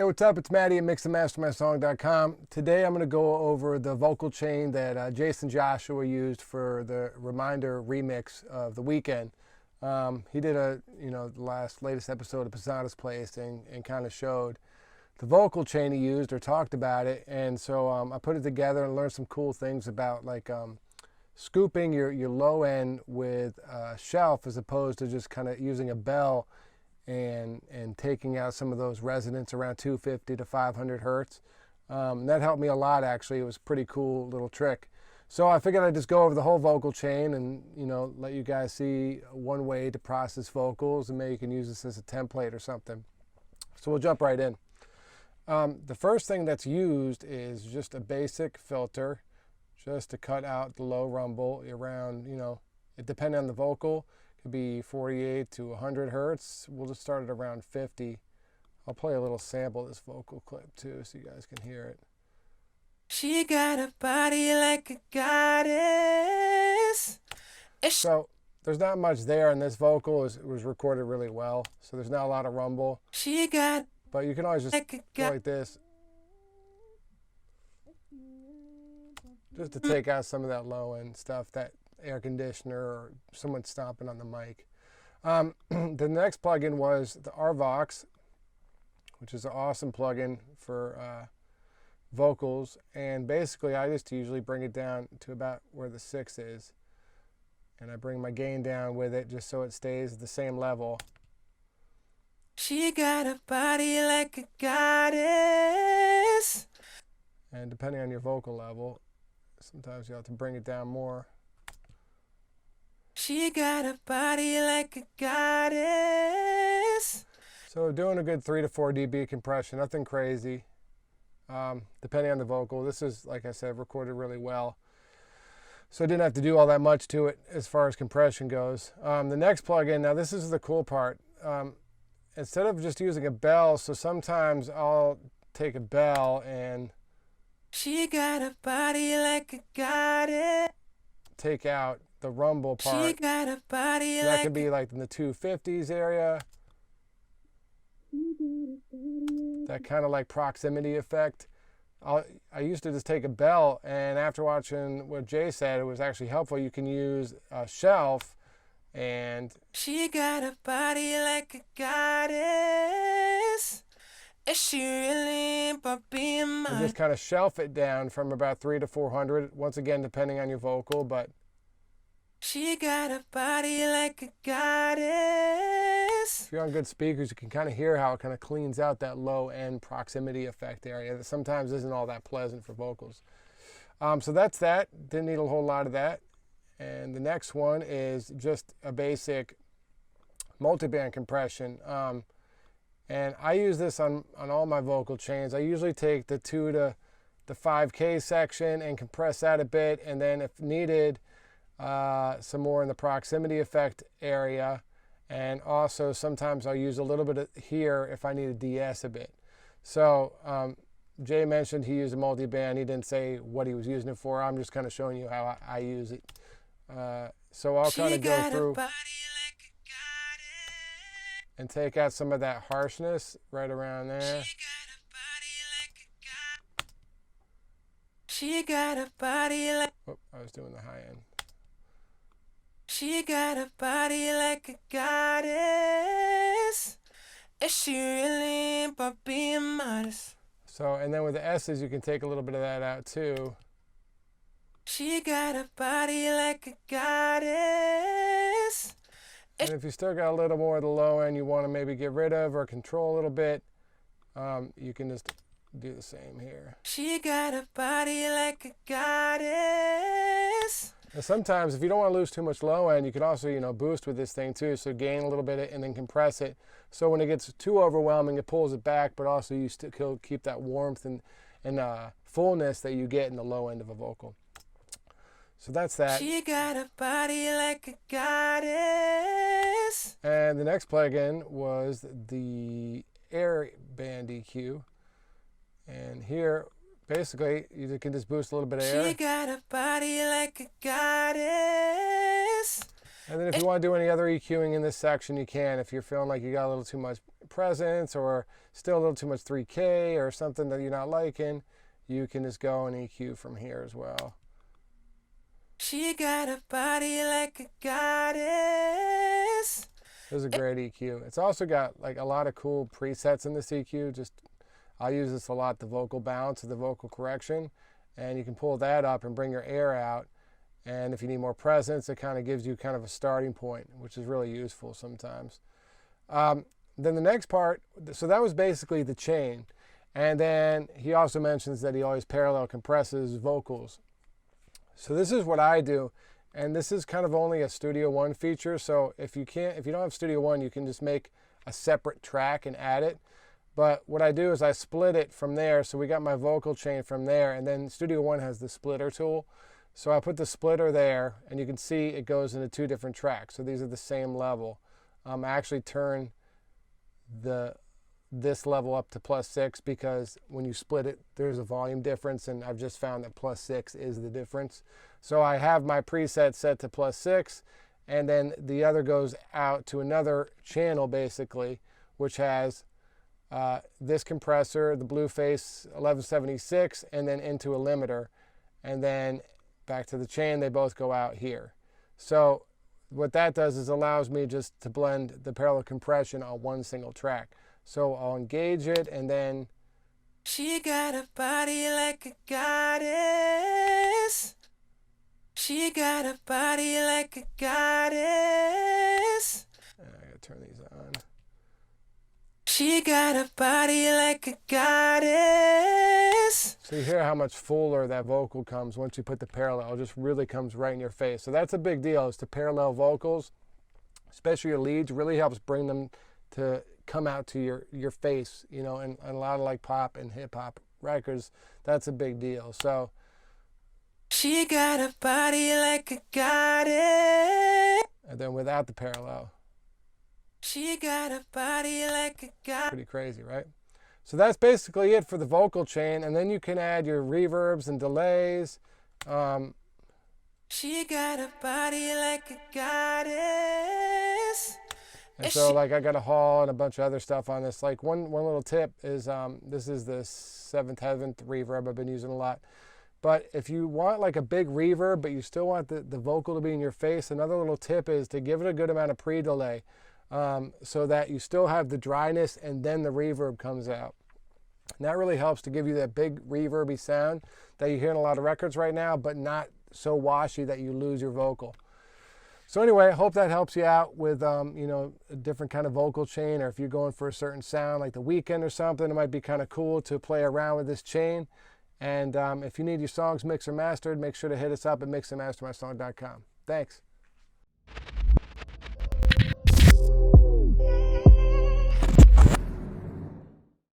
what's up? It's Matty at MixAndMasterMySong.com. Today I'm going to go over the vocal chain that Jason Joshua used for the Reminder remix of The Weeknd. He did the latest episode of Pisana's Place and kind of showed the vocal chain he used or talked about it. And so I put it together and learned some cool things about like scooping your low end with a shelf as opposed to just kind of using a bell and taking out some of those resonance around 250 to 500 hertz. That helped me a lot, actually. It was a pretty cool little trick. So I figured I'd just go over the whole vocal chain and, let you guys see one way to process vocals, and maybe you can use this as a template or something. So we'll jump right in. The first thing that's used is just a basic filter, just to cut out the low rumble around, it depending on the vocal. Could be 48 to 100 hertz. We'll just start at around 50. I'll play a little sample of this vocal clip too so you guys can hear it. She got a body like a goddess. So there's not much there, and this vocal was recorded really well. So there's not a lot of rumble. She got, but you can always just go like this, just to take out some of that low end stuff, that air conditioner or someone stomping on the mic. The next plugin was the RVox, which is an awesome plugin for vocals. And basically I just usually bring it down to about where the 6 is. And I bring my gain down with it just so it stays at the same level. She got a body like a goddess. And depending on your vocal level, sometimes you have to bring it down more. She got a body like a goddess. So doing a good 3 to 4 dB compression, nothing crazy, depending on the vocal. This is, like I said, recorded really well. So I didn't have to do all that much to it as far as compression goes. The next plugin, now this is the cool part. Instead of just using a bell, so sometimes I'll take a bell and she got a body like a goddess. Take out the rumble part. She got a body that could be like in the 250s area. That kind of like proximity effect. I used to just take a bell, and after watching what Jay said, it was actually helpful. You can use a shelf and she got a body like a goddess. Is she really being mine? Just kind of shelf it down from about 3 to 400, once again depending on your vocal, but she got a body like a goddess. If you're on good speakers, you can kind of hear how it kind of cleans out that low end proximity effect area that sometimes isn't all that pleasant for vocals. So that's that. Didn't need a whole lot of that. And the next one is just a basic multiband compression. And I use this on all my vocal chains. I usually take the 2 to the 5K section and compress that a bit, and then if needed, some more in the proximity effect area. And also sometimes I'll use a little bit of here if I need to de-ess a bit. So Jay mentioned he used a multi-band. He didn't say what he was using it for. I'm just kind of showing you how I use it. So I'll kind of go through and take out some of that harshness right around there. She got a body like... Oh, I was doing the high end. She got a body like a goddess. Is she really being modest? So, and then with the S's, you can take a little bit of that out too. She got a body like a goddess. And if you still got a little more of the low end you want to maybe get rid of or control a little bit, you can just do the same here. She got a body like a goddess. And sometimes if you don't want to lose too much low end, you can also, boost with this thing too. So gain a little bit and then compress it. So when it gets too overwhelming, it pulls it back, but also you still keep that warmth and fullness that you get in the low end of a vocal. So that's that. She got a body like a goddess. And the next plugin was the Air Band EQ. And here, basically, you can just boost a little bit of air. She got a body like a goddess. And then if you want to do any other EQing in this section, you can. If you're feeling like you got a little too much presence or still a little too much 3K or something that you're not liking, you can just go and EQ from here as well. She got a body like a goddess. This is a great EQ. It's also got like a lot of cool presets in this EQ. I use this a lot, the vocal bounce or the vocal correction. And you can pull that up and bring your air out. And if you need more presence, it kind of gives you kind of a starting point, which is really useful sometimes. Then the next part, so that was basically the chain. And then he also mentions that he always parallel compresses vocals. So this is what I do. And this is kind of only a Studio One feature. So if you don't have Studio One, you can just make a separate track and add it. But what I do is I split it from there. So we got my vocal chain from there. And then Studio One has the splitter tool. So I put the splitter there, and you can see it goes into 2 different tracks. So these are the same level. I actually turn this level up to +6 because when you split it, there's a volume difference, and I've just found that +6 is the difference. So I have my preset set to +6, and then the other goes out to another channel basically, which has this compressor, the Blueface 1176, and then into a limiter, and then back to the chain. They both go out here. So what that does is allows me just to blend the parallel compression on one single track. So I'll engage it, and then she got a body like a goddess. She got a body like a goddess. I gotta turn these on. She got a body like a goddess. So you hear how much fuller that vocal comes once you put the parallel. It just really comes right in your face. So that's a big deal, is to parallel vocals, especially your leads, really helps bring them to come out to your face, you know, and a lot of like pop and hip hop records, that's a big deal. So she got a body like a goddess. And then without the parallel. She got a body like a goddess. Pretty crazy, right? So that's basically it for the vocal chain, and then you can add your reverbs and delays. She got a body like a goddess. And so like I got a haul and a bunch of other stuff on this. Like one little tip is this is the 7th Heaven reverb I've been using a lot. But if you want like a big reverb, but you still want the vocal to be in your face, another little tip is to give it a good amount of pre-delay so that you still have the dryness and then the reverb comes out. And that really helps to give you that big reverby sound that you hear in a lot of records right now, but not so washy that you lose your vocal. So anyway, I hope that helps you out with you know, a different kind of vocal chain, or if you're going for a certain sound like the Weeknd or something, it might be kind of cool to play around with this chain. And if you need your songs mixed or mastered, make sure to hit us up at MixAndMasterMySong.com. Thanks.